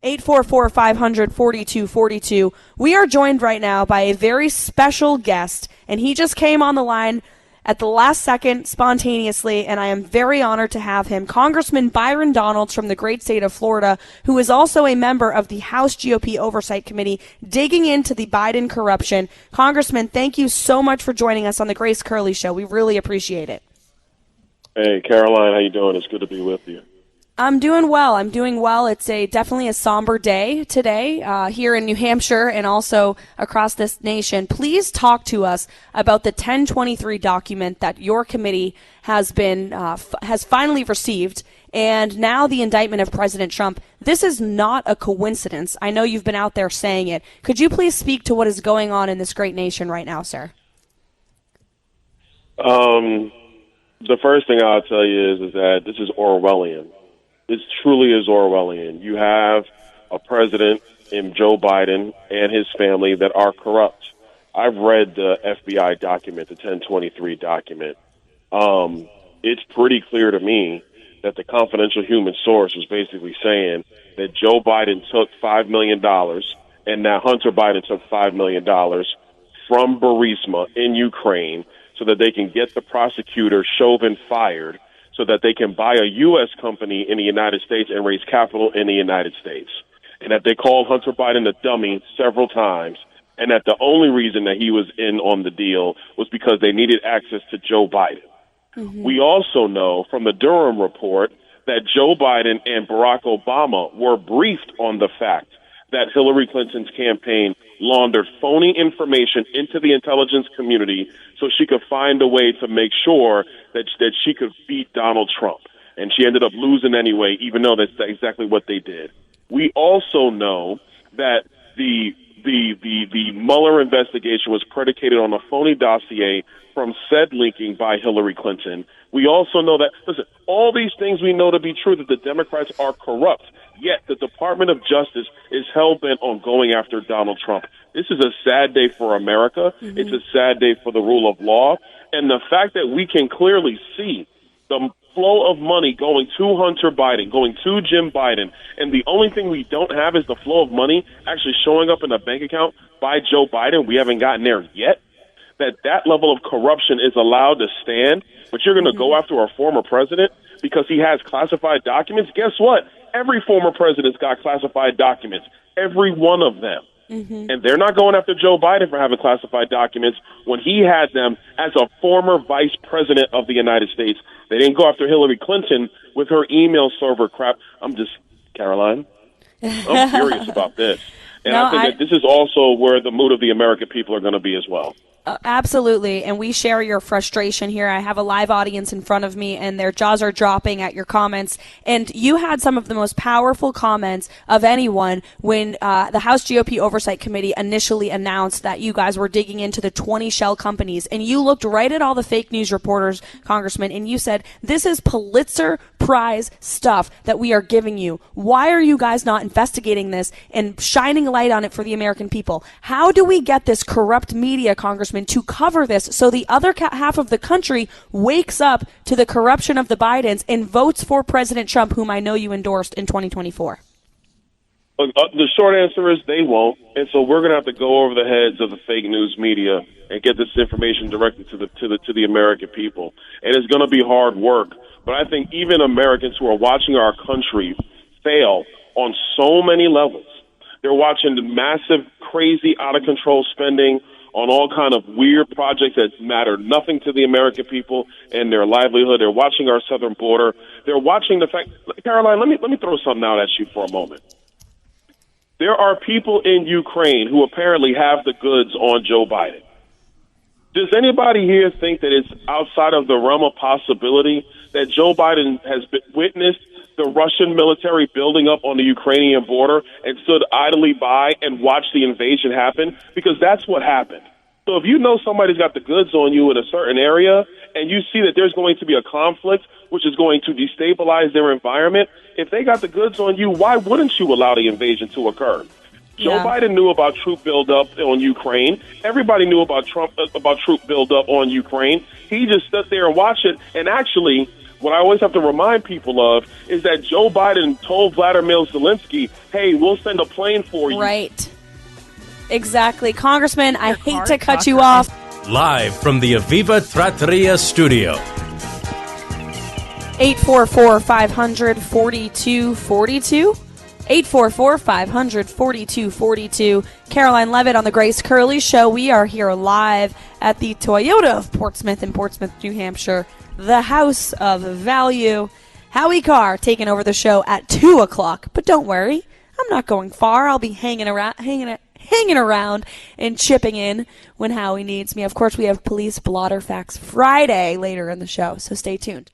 844-500-4242. We are joined right now by a very special guest, and he just came on the line at the last second spontaneously, and I am very honored to have him, Congressman Byron Donalds from the great state of Florida, who is also a member of the House GOP Oversight Committee, digging into the Biden corruption. Congressman, thank you so much for joining us on the Grace Curley Show. We really appreciate it. Hey, Karoline, how you doing? It's good to be with you. I'm doing well. It's definitely a somber day today here in New Hampshire and also across this nation. Please talk to us about the 1023 document that your committee has finally received, and now the indictment of President Trump. This is not a coincidence. I know you've been out there saying it. Could you please speak to what is going on in this great nation right now, sir? The first thing I'll tell you is that this is Orwellian. It truly is Orwellian. You have a president in Joe Biden and his family that are corrupt. I've read the FBI document, the 1023 document. It's pretty clear to me that the confidential human source was basically saying that Joe Biden took $5 million and that Hunter Biden took $5 million from Burisma in Ukraine so that they can get the prosecutor Chauvin fired, so that they can buy a U.S. company in the United States and raise capital in the United States. And that they called Hunter Biden a dummy several times, and that the only reason that he was in on the deal was because they needed access to Joe Biden. Mm-hmm. We also know from the Durham report that Joe Biden and Barack Obama were briefed on the fact that Hillary Clinton's campaign laundered phony information into the intelligence community so she could find a way to make sure that she could beat Donald Trump. And she ended up losing anyway, even though that's exactly what they did. We also know that the Mueller investigation was predicated on a phony dossier from said leaking by Hillary Clinton. We also know that, listen, all these things we know to be true, that the Democrats are corrupt, yet the Department of Justice is hell-bent on going after Donald Trump. This is a sad day for America. Mm-hmm. It's a sad day for the rule of law. And the fact that we can clearly see the flow of money going to Hunter Biden, going to Jim Biden, and the only thing we don't have is the flow of money actually showing up in a bank account by Joe Biden. We haven't gotten there yet. That level of corruption is allowed to stand, but you're going to go after a former president because he has classified documents? Guess what? Every former president's got classified documents, every one of them. Mm-hmm. And they're not going after Joe Biden for having classified documents when he had them as a former vice president of the United States. They didn't go after Hillary Clinton with her email server crap. Karoline, I'm furious about this. And I think that this is also where the mood of the American people are going to be as well. Absolutely, and we share your frustration here. I have a live audience in front of me, and their jaws are dropping at your comments. And you had some of the most powerful comments of anyone when the House GOP Oversight Committee initially announced that you guys were digging into the 20 shell companies. And you looked right at all the fake news reporters, Congressman, and you said, this is Pulitzer Prize stuff that we are giving you. Why are you guys not investigating this and shining a light on it for the American people? How do we get this corrupt media, Congressman, to cover this so the other half of the country wakes up to the corruption of the Bidens and votes for President Trump, whom I know you endorsed in 2024? The short answer is they won't, and so we're going to have to go over the heads of the fake news media and get this information directly to the American people. And it's going to be hard work, but I think even Americans who are watching our country fail on so many levels. They're watching the massive, crazy, out of control spending on all kind of weird projects that matter nothing to the American people and their livelihood. They're watching our southern border. They're watching the fact, Caroline, let me throw something out at you for a moment. There are people in Ukraine who apparently have the goods on Joe Biden. Does anybody here think that it's outside of the realm of possibility that Joe Biden has witnessed the Russian military building up on the Ukrainian border and stood idly by and watched the invasion happen? Because that's what happened. So if you know somebody's got the goods on you in a certain area and you see that there's going to be a conflict which is going to destabilize their environment, if they got the goods on you, why wouldn't you allow the invasion to occur? Joe Biden knew about troop buildup on Ukraine. Everybody knew about troop buildup on Ukraine. He just stood there and watched it. And actually, what I always have to remind people of is that Joe Biden told Vladimir Zelensky, hey, we'll send a plane for you. Right. Exactly. Congressman, I hate to cut you off. Live from the Aviva Trattoria studio. 844-500-4242. 844-500-4242. Karoline Leavitt on the Grace Curley Show. We are here live at the Toyota of Portsmouth in Portsmouth, New Hampshire, the House of Value. Howie Carr taking over the show at 2 o'clock. But don't worry, I'm not going far. I'll be hanging around and chipping in when Howie needs me. Of course, we have Police Blotter Facts Friday later in the show, so stay tuned.